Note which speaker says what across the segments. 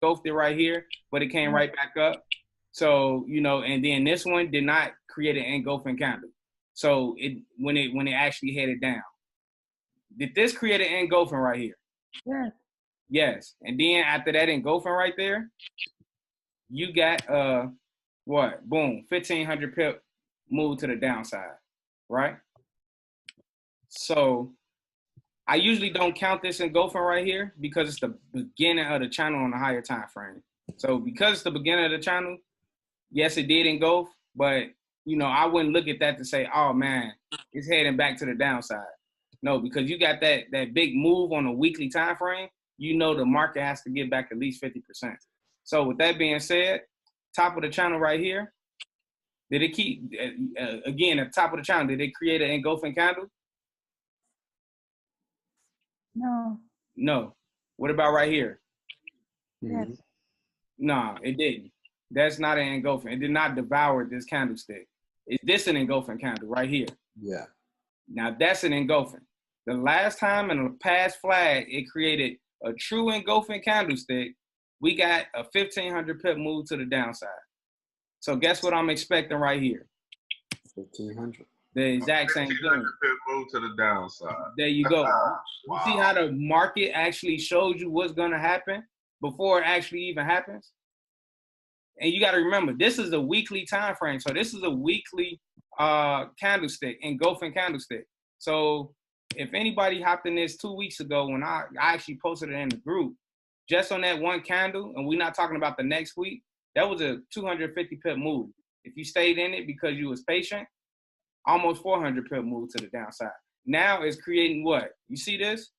Speaker 1: engulfed it right here, but it came right back up. So, you know, and then this one did not create an engulfing candle. So when it actually headed down. Did this create an engulfing right here?
Speaker 2: Yes.
Speaker 1: Yes. And then after that engulfing right there, you got what? Boom, 1500 pip move to the downside, right? So I usually don't count this engulfing right here because it's the beginning of the channel on the higher time frame. So because it's the beginning of the channel, yes, it did engulf, but you know, I wouldn't look at that to say, oh man, it's heading back to the downside. No, because you got that big move on a weekly time frame, you know the market has to get back at least 50%. So with that being said, top of the channel right here, did it keep, again, at the top of the channel, did it create an engulfing candle?
Speaker 2: No.
Speaker 1: No. What about right here?
Speaker 2: Yes.
Speaker 1: No, it didn't. That's not an engulfing. It did not devour this candlestick. Is this an engulfing candle right here?
Speaker 3: Yeah.
Speaker 1: Now that's an engulfing. The last time in a past flag, it created a true engulfing candlestick. We got a 1500 pip move to the downside. So guess what I'm expecting right here?
Speaker 3: 1500.
Speaker 1: The exact same thing.
Speaker 4: 1500 pip move to the downside.
Speaker 1: There you go.
Speaker 4: Wow.
Speaker 1: You see how the market actually shows you what's going to happen before it actually even happens? And you got to remember, this is a weekly time frame. So this is a weekly candlestick, engulfing candlestick. So if anybody hopped in this 2 weeks ago when I actually posted it in the group, just on that one candle, and we're not talking about the next week, that was a 250 pip move. If you stayed in it because you was patient, almost 400 pip move to the downside. Now it's creating what? You see this?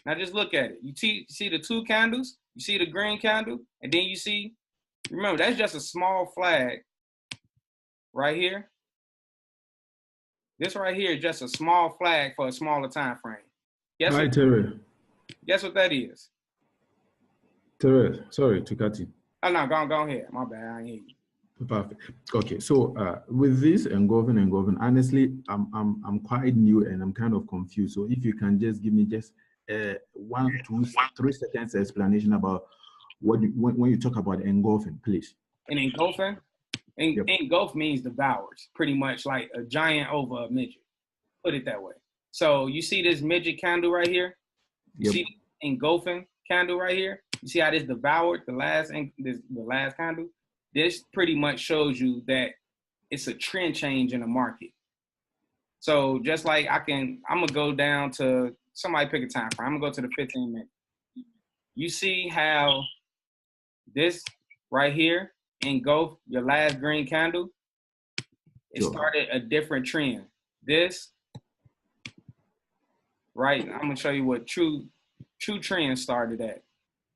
Speaker 1: Now just look at it. You see the two candles, you see the green candle, and then you see, remember, that's just a small flag right here. This right here is just a small flag for a smaller time frame. Guess
Speaker 5: Hi,
Speaker 1: what,
Speaker 5: Terry.
Speaker 1: guess what that is?
Speaker 5: Terry, sorry to cut in.
Speaker 1: Oh, no, go ahead. My bad, I ain't hear you.
Speaker 5: Perfect. Okay, so with this engulfing, honestly, I'm quite new and I'm kind of confused. So if you can just give me just 1, 2, 3 seconds explanation about what when you talk about engulfing, please.
Speaker 1: And engulfing?
Speaker 5: Yep.
Speaker 1: Engulf means devours, pretty much like a giant over a midget. Put it that way. So you see this midget candle right here? You
Speaker 5: Yep.
Speaker 1: see the engulfing candle right here? You see how this devoured the last candle? This pretty much shows you that it's a trend change in the market. So just like I'm gonna go down to, somebody pick a time frame. I'm gonna go to the 15 minute. You see how this right here engulfed your last green candle? It
Speaker 5: Sure.
Speaker 1: started a different trend. This, right? I'm gonna show you what true trend started at.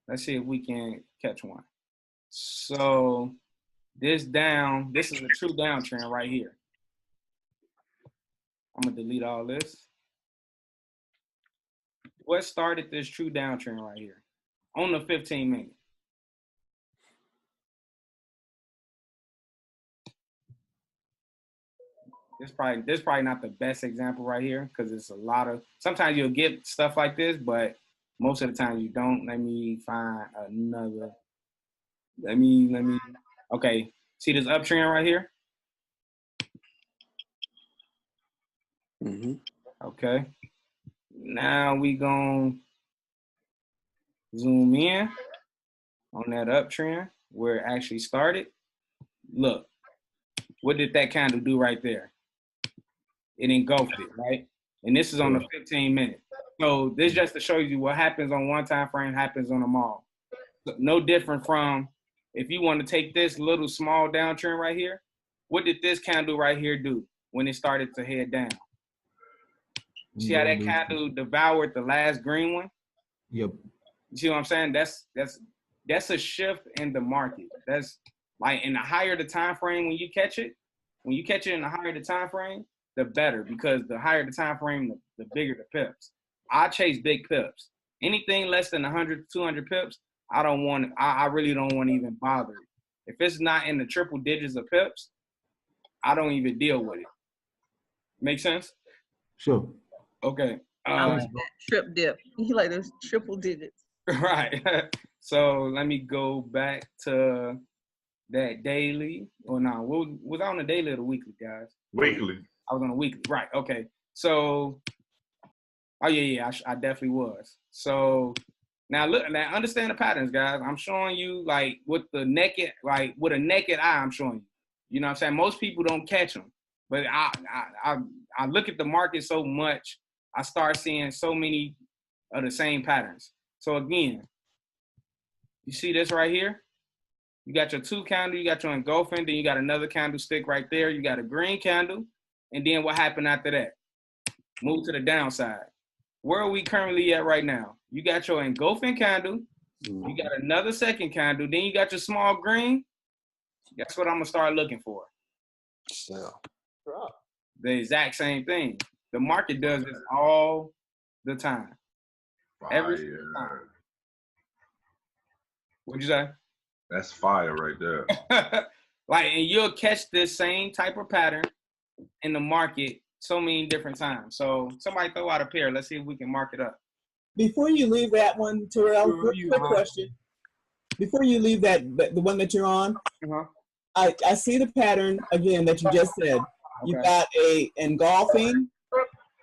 Speaker 1: Let's see if we can catch one. So this is a true downtrend right here. I'm gonna delete all this. What started this true downtrend right here? On the 15 minute. This probably not the best example right here because it's a lot of, sometimes you'll get stuff like this, but most of the time you don't. Let me find another. Let me. Okay, see this uptrend right here? Okay. Now we gonna zoom in on that uptrend where it actually started. Look, what did that candle do right there? It engulfed it, right? And this is on the 15 minute. So this just to show you what happens on one time frame happens on them all. No different from if you want to take this little small downtrend right here, what did this candle right here do when it started to head down? See how that candle devoured the last green one?
Speaker 5: Yep.
Speaker 1: You see what I'm saying? That's a shift in the market. That's like in the higher the time frame when you catch it in the higher the time frame, the better, because the higher the time frame, the bigger the pips. I chase big pips. Anything less than 100, 200 pips, I really don't want to even bother it. If it's not in the triple digits of pips, I don't even deal with it. Make sense?
Speaker 5: Sure.
Speaker 1: Okay.
Speaker 2: I like that trip dip. You like those triple digits.
Speaker 1: Right. So let me go back to that daily. Or no, was I on the daily or the weekly, guys?
Speaker 4: Weekly.
Speaker 1: I was on the weekly. Right. Okay. So, oh yeah, I definitely was. So now look, now understand the patterns, guys. I'm showing you like with a naked eye. I'm showing you. You know what I'm saying? Most people don't catch them, but I look at the market so much, I start seeing so many of the same patterns. So again, you see this right here? You got your 2 candle, you got your engulfing, then you got another candlestick right there. You got a green candle. And then what happened after that? Move to the downside. Where are we currently at right now? You got your engulfing candle. You got another second candle. Then you got your small green. That's what I'm going to start looking for.
Speaker 3: Sell.
Speaker 1: The exact same thing. The market does this all the time. Every
Speaker 4: Fire.
Speaker 1: time. What'd you say?
Speaker 4: That's fire right there.
Speaker 1: Like, and you'll catch this same type of pattern in the market so many different times. So somebody throw out a pair. Let's see if we can mark it up.
Speaker 6: Before you leave that one, Terrell, quick question. Before you leave that, the one that you're on, I see the pattern again that you just said. You got a engulfing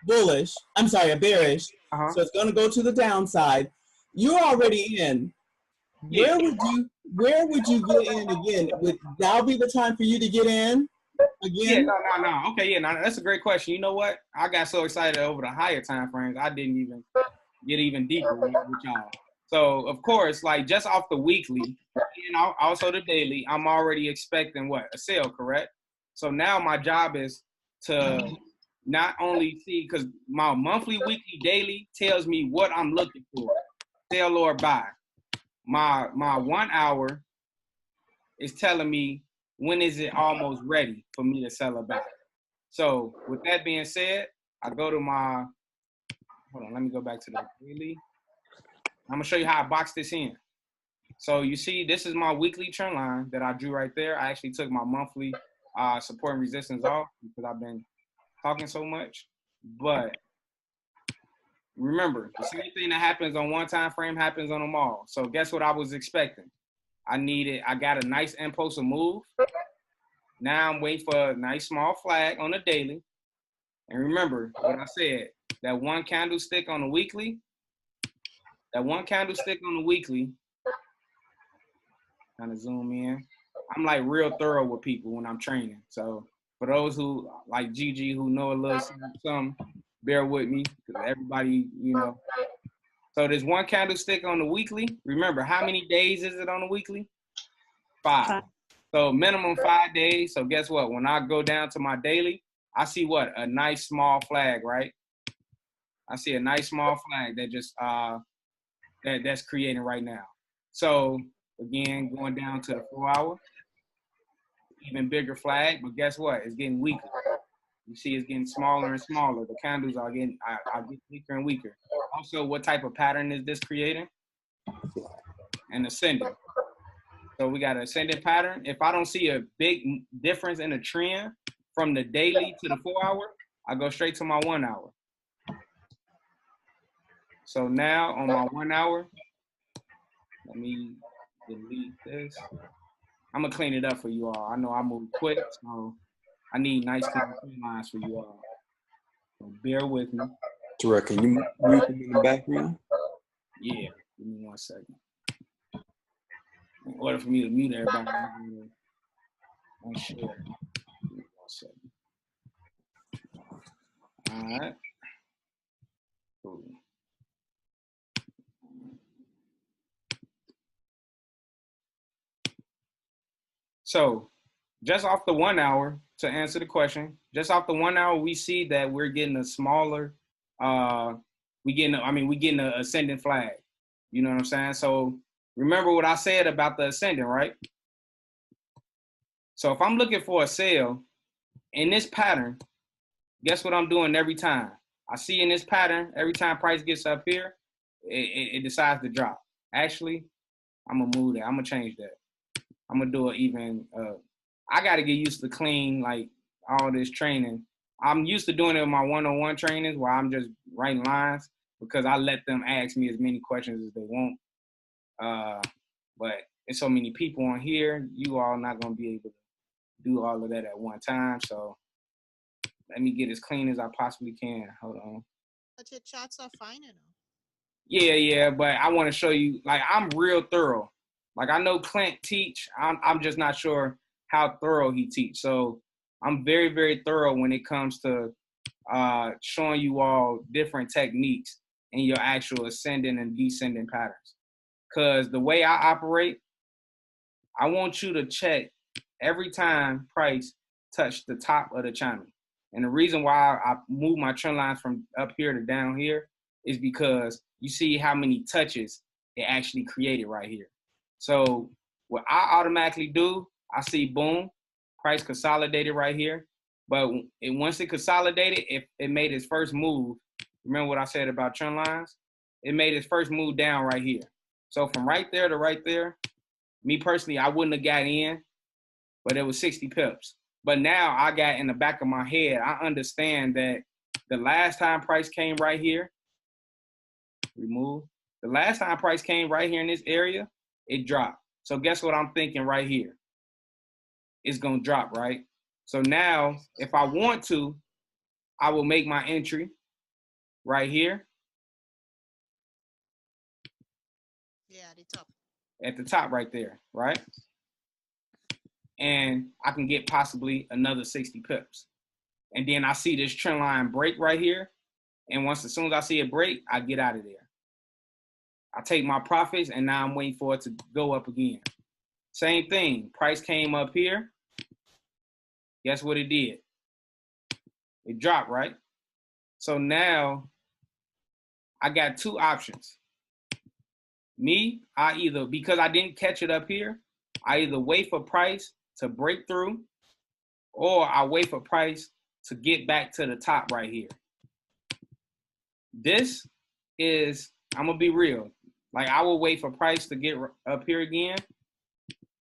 Speaker 6: bullish. I'm sorry, a bearish. So it's going to go to the downside. You're already in.
Speaker 1: Yeah.
Speaker 6: Where would you get in again? Would now be the time for you to get in again?
Speaker 1: Yeah, no. Okay, yeah, no, that's a great question. You know what? I got so excited over the higher time frames, I didn't even get even deeper with y'all. So of course, like just off the weekly and also the daily, I'm already expecting what? A sale, correct? So now my job is to not only see, because my monthly, weekly, daily tells me what I'm looking for, sell or buy. My 1 hour is telling me when is it almost ready for me to sell or buy. So with that being said, I go to my, hold on, let me go back to the daily. I'm gonna show you how I box this in. So you see, this is my weekly trend line that I drew right there. I actually took my monthly support and resistance off because I've been talking so much. But remember, the same thing that happens on one time frame happens on them all. So guess what I was expecting? I got a nice impulsive move. Now I'm waiting for a nice small flag on the daily. And remember what I said, that one candlestick on the weekly, kind of zoom in. I'm like real thorough with people when I'm training. So for those who like Gigi who know a little something, bear with me because everybody, you know. So there's one candlestick on the weekly. Remember, how many days is it on the weekly? 5. So minimum 5 days. So guess what? When I go down to my daily, I see what? A nice small flag, right? I see a nice small flag that just that's creating right now. So again, going down to the 4 hour, even bigger flag, but guess what? It's getting weaker. You see it's getting smaller and smaller. The candles are getting weaker and weaker. Also, what type of pattern is this creating? An ascending. So we got an ascending pattern. If I don't see a big difference in the trend from the daily to the 4 hour, I go straight to my 1 hour. So now on my 1 hour, let me delete this. I'm gonna clean it up for you all. I know I move quick, so I need nice clean lines for you all. So bear with me.
Speaker 3: Terrell, can you mute them in the background?
Speaker 1: Yeah, give me 1 second. In order for me to mute everybody, I'm share. Give me 1 second. All right. Cool. So just off the 1 hour, to answer the question, just off the 1 hour, we see that we're getting a smaller, we getting an ascending flag. You know what I'm saying? So remember what I said about the ascending, right? So if I'm looking for a sale in this pattern, guess what I'm doing every time? I see in this pattern, every time price gets up here, it decides to drop. Actually, I'm gonna move that. I'm gonna change that. I'm gonna do it even. I got to get used to clean, like all this training. I'm used to doing it in my one-on-one trainings where I'm just writing lines because I let them ask me as many questions as they want. But there's so many people on here, you all not gonna be able to do all of that at one time. So let me get as clean as I possibly can. Hold on.
Speaker 7: But your charts are fine, you know.
Speaker 1: Yeah, but I want to show you, like, I'm real thorough. Like, I know Clint teach, I'm just not sure how thorough he teach. So I'm very, very thorough when it comes to showing you all different techniques in your actual ascending and descending patterns. Because the way I operate, I want you to check every time price touch the top of the channel. And the reason why I move my trend lines from up here to down here is because you see how many touches it actually created right here. So what I automatically do, I see boom, price consolidated right here. But once it consolidated, it made its first move. Remember what I said about trend lines? It made its first move down right here. So from right there to right there, me personally, I wouldn't have got in, but it was 60 pips. But now I got in the back of my head, I understand that the last time price came right here, remove. The last time price came right here in this area, it dropped. So guess what I'm thinking right here? It's gonna drop, right? So now, if I want to, I will make my entry right here.
Speaker 7: Yeah, the top.
Speaker 1: At the top right there, right? And I can get possibly another 60 pips. And then I see this trend line break right here. And as soon as I see it break, I get out of there. I take my profits, and now I'm waiting for it to go up again. Same thing, price came up here. Guess what it did? It dropped, right? So now I got two options. Me, I either, because I didn't catch it up here, I either wait for price to break through, or I wait for price to get back to the top right here. This is, I'm gonna be real. Like, I will wait for price to get up here again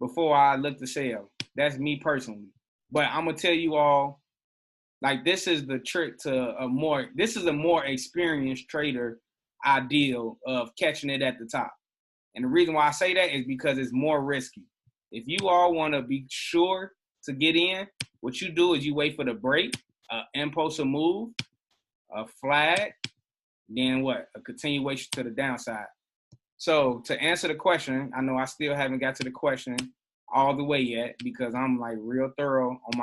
Speaker 1: before I look to sell. That's me personally. But I'm gonna tell you all, like, this is the trick to a more experienced trader ideal of catching it at the top. And the reason why I say that is because it's more risky. If you all want to be sure to get in, what you do is you wait for the break, impulse of move, a flag, then what? A continuation to the downside. So to answer the question, I know I still haven't got to the question all the way yet because I'm like real thorough on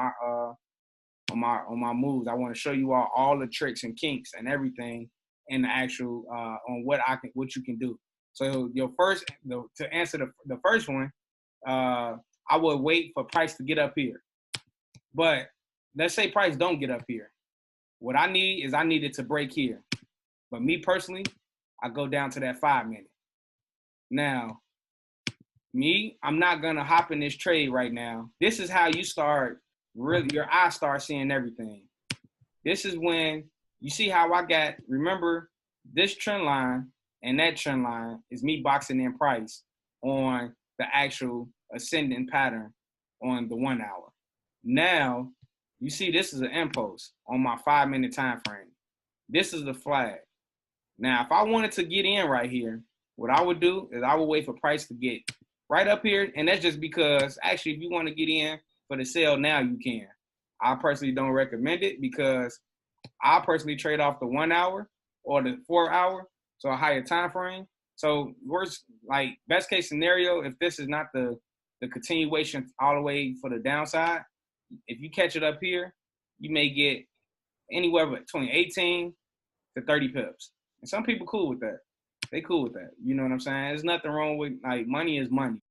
Speaker 1: my moves. I want to show you all the tricks and kinks and everything in the actual on what you can do. So to answer the first one, I would wait for price to get up here. But let's say price don't get up here. What I need it to break here. But me personally, I go down to that 5 minute. Now, I'm not gonna hop in this trade right now. This is how you start your eyes start seeing everything. This is when you see how remember this trend line and that trend line is me boxing in price on the actual ascending pattern on the 1 hour. Now, you see this is an impulse on my 5 minute time frame. This is the flag. Now, if I wanted to get in right here, what I would do is I would wait for price to get right up here. And that's just because, actually, if you want to get in for the sale now, you can. I personally don't recommend it because I personally trade off the 1 hour or the 4 hour, so a higher time frame. So best case scenario, if this is not the continuation all the way for the downside, if you catch it up here, you may get anywhere between 18 to 30 pips. And some people cool with that. They cool with that. You know what I'm saying? There's nothing wrong with, like, money is money.